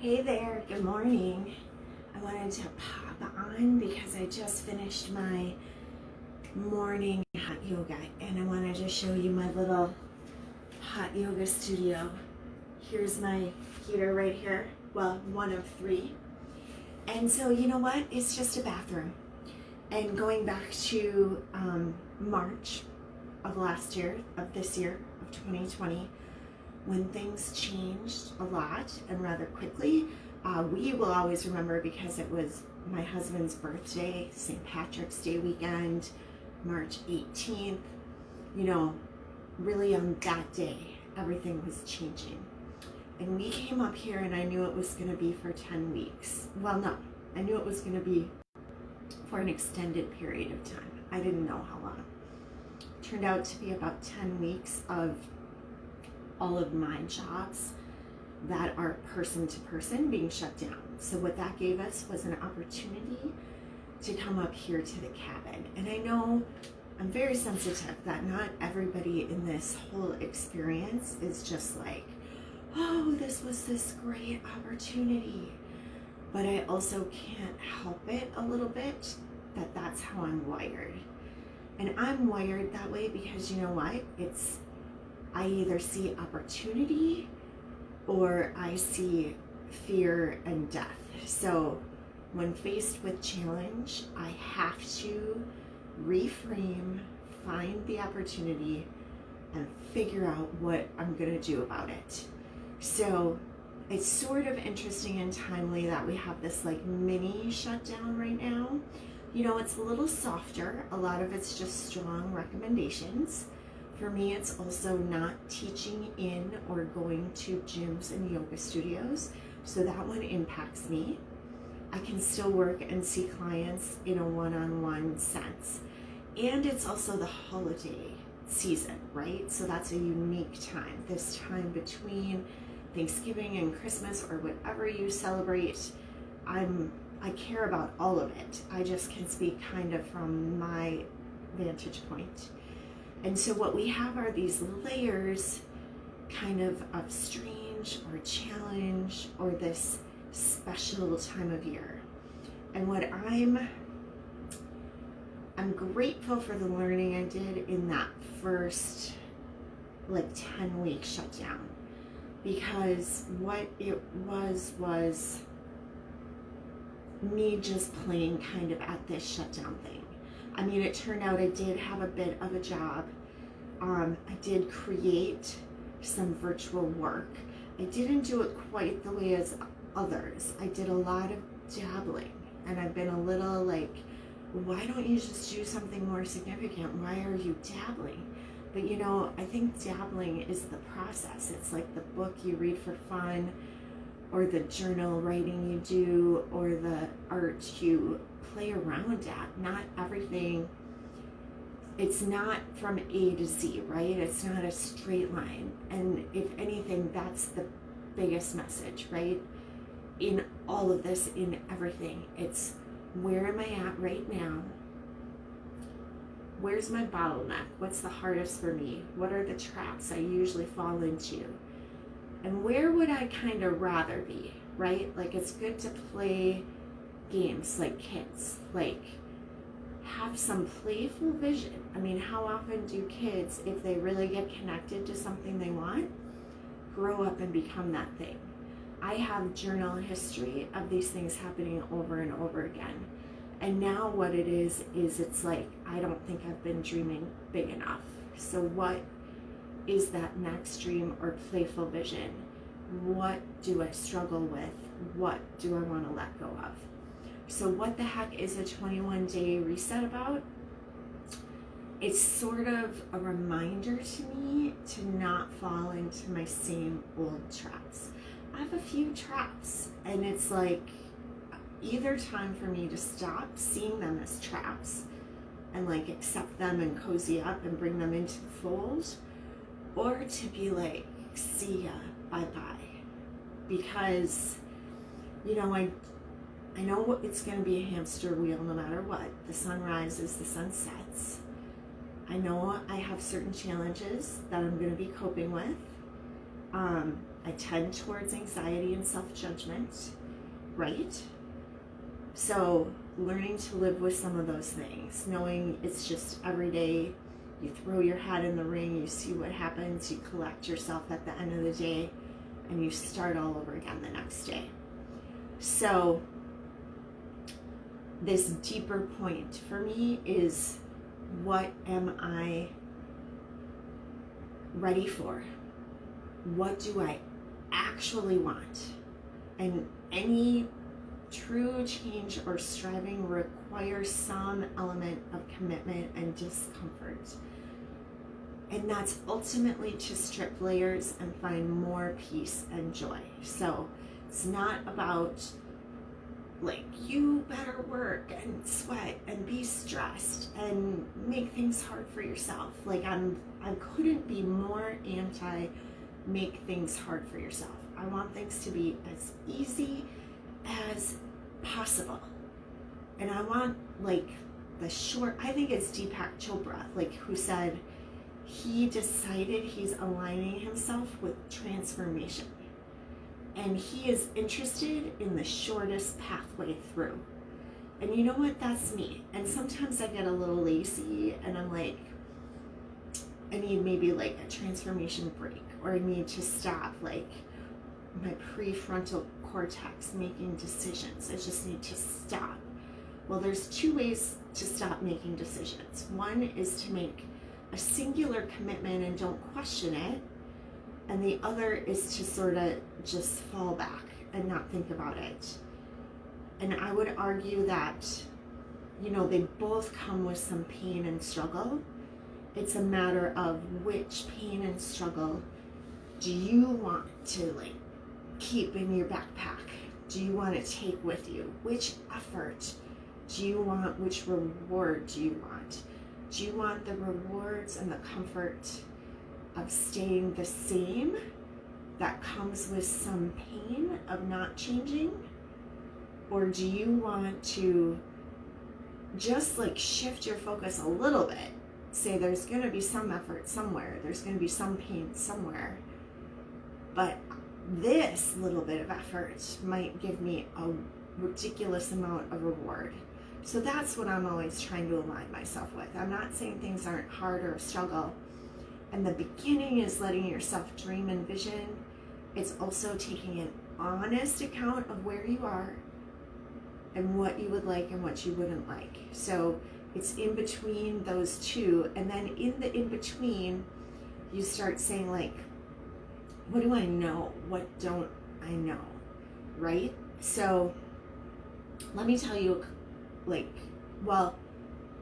Hey there, good morning. I wanted to pop on because I just finished my morning hot yoga and I wanted to show you my little hot yoga studio. Here's my heater right here. Well, one of three. And so you know what? It's just a bathroom. And going back to March of this year, of 2020, when things changed a lot and rather quickly, we will always remember because it was my husband's birthday, St. Patrick's Day weekend, March 18th. You know, really on that day, everything was changing. And we came up here and I knew it was going to be for 10 weeks. Well, no, I knew it was going to be for an extended period of time. I didn't know how long. It turned out to be about 10 weeks of all of my jobs that are person to person being shut down. So what that gave us was an opportunity to come up here to the cabin. And I know I'm very sensitive that not everybody in this whole experience is just like, oh, this was this great opportunity. But I also can't help it a little bit that that's how I'm wired. And I'm wired that way because you know what? I either see opportunity or I see fear and death. So when faced with challenge, I have to reframe, find the opportunity, and figure out what I'm gonna do about it. So it's sort of interesting and timely that we have this like mini shutdown right now. You know, it's a little softer. A lot of it's just strong recommendations. For me, it's also not teaching in or going to gyms and yoga studios, so that one impacts me. I can still work and see clients in a one-on-one sense. And it's also the holiday season, right? So that's a unique time. This time between Thanksgiving and Christmas or whatever you celebrate, I care about all of it. I just can speak kind of from my vantage point. And so what we have are these layers kind of strange or challenge or this special time of year. And what I'm grateful for the learning I did in that first like 10-week shutdown, because what it was me just playing kind of at this shutdown thing. I mean, it turned out I did have a bit of a job. I did create some virtual work. I didn't do it quite the way as others. I did a lot of dabbling, and I've been a little like, why don't you just do something more significant? Why are you dabbling? But you know, I think dabbling is the process. It's like the book you read for fun, or the journal writing you do, or the art you play around at. Not everything, it's not from A to Z, right? It's not a straight line. And if anything, that's the biggest message, right? In all of this, in everything, it's where am I at right now? Where's my bottleneck? What's the hardest for me? What are the traps I usually fall into? And where would I kind of rather be, right? Like, it's good to play games like kids, like have some playful vision. I mean, how often do kids, if they really get connected to something they want, grow up and become that thing? I have journal history of these things happening over and over again. And now what it is it's like, I don't think I've been dreaming big enough. So what is that next dream or playful vision? What do I struggle with? What do I want to let go of? So what the heck is a 21-day reset about? It's sort of a reminder to me to not fall into my same old traps. I have a few traps, and it's like either time for me to stop seeing them as traps and like accept them and cozy up and bring them into the fold, or to be like, see ya, bye-bye. Because, you know, I know it's going to be a hamster wheel no matter what. The sun rises, the sun sets. I know I have certain challenges that I'm going to be coping with. I tend towards anxiety and self-judgment, right? So learning to live with some of those things, knowing it's just every day, you throw your hat in the ring, you see what happens, you collect yourself at the end of the day, and you start all over again the next day. So this deeper point for me is, what am I ready for? What do I actually want? And any true change or striving requires some element of commitment and discomfort. And that's ultimately to strip layers and find more peace and joy. So it's not about like, you better work and sweat and be stressed and make things hard for yourself. Like I couldn't be more anti make things hard for yourself. I want things to be as easy as possible. And I want like the short, I think it's Deepak Chopra, like who said he decided he's aligning himself with transformation. And he is interested in the shortest pathway through. And you know what? That's me. And sometimes I get a little lazy and I'm like, I need maybe like a transformation break, or I need to stop like my prefrontal cortex making decisions. I just need to stop. Well, there's two ways to stop making decisions. One is to make a singular commitment and don't question it. And the other is to sort of just fall back and not think about it. And I would argue that, you know, they both come with some pain and struggle. It's a matter of which pain and struggle do you want to like keep in your backpack? Do you want to take with you? Which effort do you want? Which reward do you want? Do you want the rewards and the comfort of staying the same that comes with some pain of not changing? Or do you want to just like shift your focus a little bit? Say there's going to be some effort somewhere, there's going to be some pain somewhere, but this little bit of effort might give me a ridiculous amount of reward. So that's what I'm always trying to align myself with. I'm not saying things aren't hard or a struggle. And the beginning is letting yourself dream and vision. It's also taking an honest account of where you are and what you would like and what you wouldn't like. So it's in between those two. And then in the in between, you start saying like, what do I know? What don't I know? Right? So let me tell you, like, well,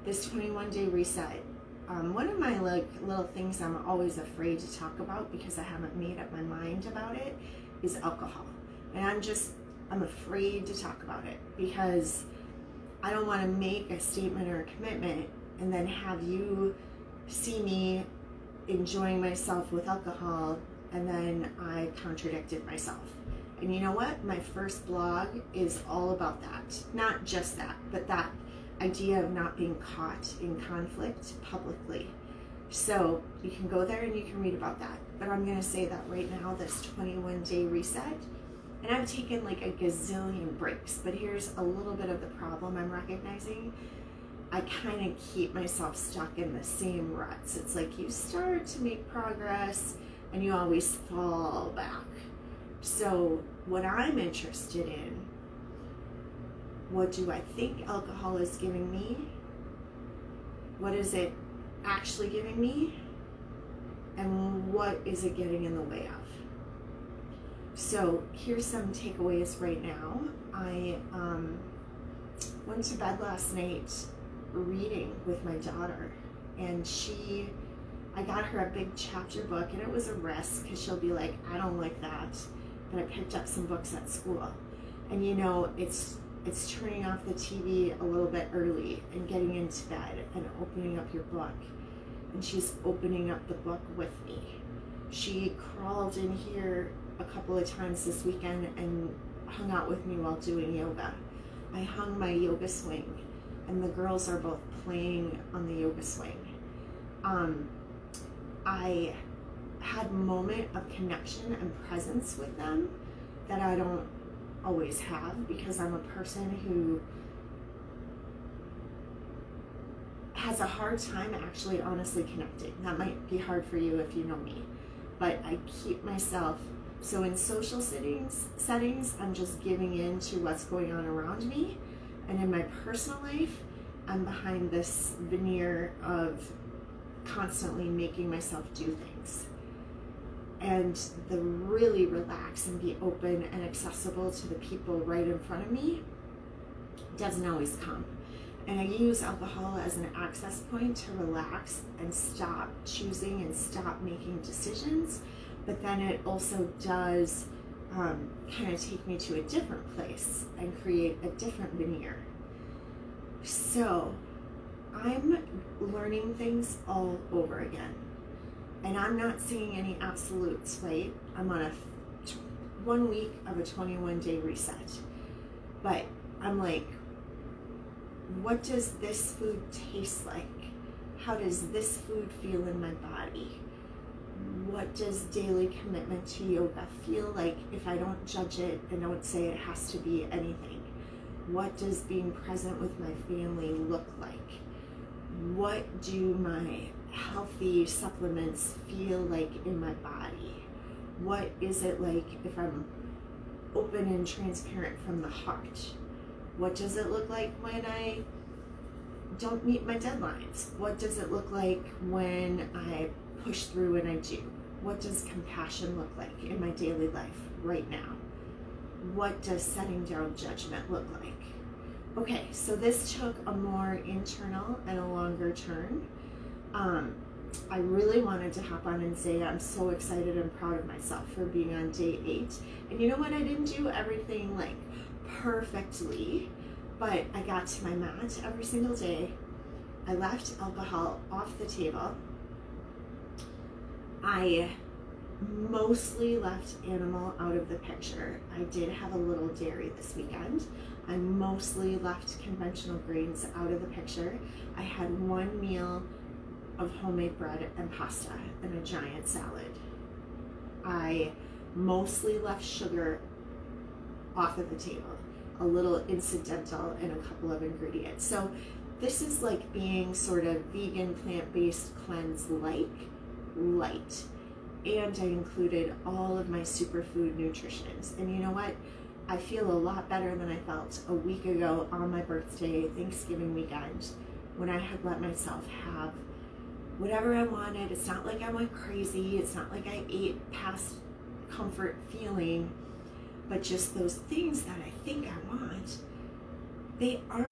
this 21-day reset, one of my like little things I'm always afraid to talk about because I haven't made up my mind about it is alcohol. And I'm afraid to talk about it because I don't want to make a statement or a commitment and then have you see me enjoying myself with alcohol and then I contradicted myself. And you know what? My first blog is all about that. Not just that, but that idea of not being caught in conflict publicly. So you can go there and you can read about that. But I'm going to say that right now, this 21-day reset, and I've taken like a gazillion breaks, but here's a little bit of the problem I'm recognizing. I kind of keep myself stuck in the same ruts. It's like you start to make progress and you always fall back. So what I'm interested in, what do I think alcohol is giving me? What is it actually giving me? And what is it getting in the way of? So here's some takeaways right now. I went to bed last night reading with my daughter, and I got her a big chapter book, and it was a risk because she'll be like, I don't like that. But I picked up some books at school. And you know, it's turning off the TV a little bit early and getting into bed and opening up your book. And she's opening up the book with me. She crawled in here a couple of times this weekend and hung out with me while doing yoga. I hung my yoga swing and the girls are both playing on the yoga swing. I had moment of connection and presence with them that I don't always have, because I'm a person who has a hard time actually honestly connecting. That might be hard for you if you know me, but I keep myself, so in social settings, I'm just giving in to what's going on around me, and in my personal life, I'm behind this veneer of constantly making myself do things. And the really relax and be open and accessible to the people right in front of me doesn't always come. And I use alcohol as an access point to relax and stop choosing and stop making decisions. But then it also does kind of take me to a different place and create a different veneer. So I'm learning things all over again. And I'm not seeing any absolutes, right? I'm on a 1 week of a 21-day reset. But I'm like, what does this food taste like? How does this food feel in my body? What does daily commitment to yoga feel like if I don't judge it and don't say it has to be anything? What does being present with my family look like? What do my healthy supplements feel like in my body? What is it like if I'm open and transparent from the heart? What does it look like when I don't meet my deadlines? What does it look like when I push through and I do? What does compassion look like in my daily life right now? What does setting down judgment look like? Okay, so this took a more internal and a longer turn. I really wanted to hop on and say I'm so excited and proud of myself for being on day 8. And you know what? I didn't do everything like perfectly, but I got to my mat every single day. I left alcohol off the table. I mostly left animal out of the picture. I did have a little dairy this weekend. I mostly left conventional grains out of the picture. I had 1 meal of homemade bread and pasta and a giant salad. I mostly left sugar off of the table, a little incidental in a couple of ingredients. So this is like being sort of vegan, plant-based cleanse light. And I included all of my superfood nutritions. And you know what? I feel a lot better than I felt a week ago on my birthday, Thanksgiving weekend, when I had let myself have whatever I wanted. It's not like I went crazy. It's not like I ate past comfort feeling, but just those things that I think I want, they aren't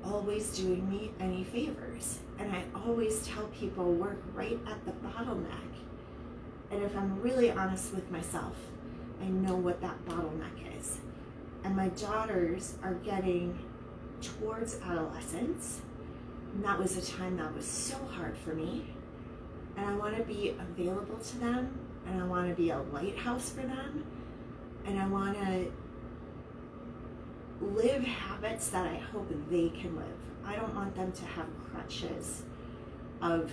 always doing me any favors. And I always tell people work right at the bottleneck. And if I'm really honest with myself, I know what that bottleneck is. And my daughters are getting towards adolescence. And that was a time that was so hard for me. And I want to be available to them. And I want to be a lighthouse for them. And I want to live habits that I hope they can live. I don't want them to have crutches of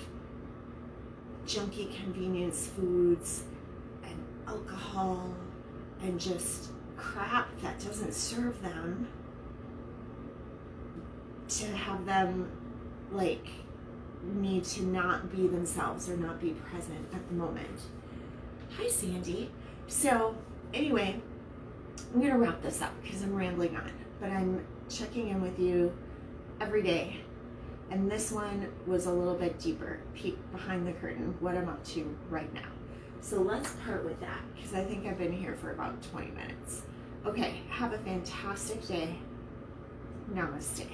junky convenience foods and alcohol and just crap that doesn't serve them, to have them like need to not be themselves or not be present at the moment. Hi, Sandy. So anyway, I'm gonna wrap this up because I'm rambling on, but I'm checking in with you every day. And this one was a little bit deeper, peek behind the curtain, what I'm up to right now. So let's part with that because I think I've been here for about 20 minutes. Okay, have a fantastic day. Namaste.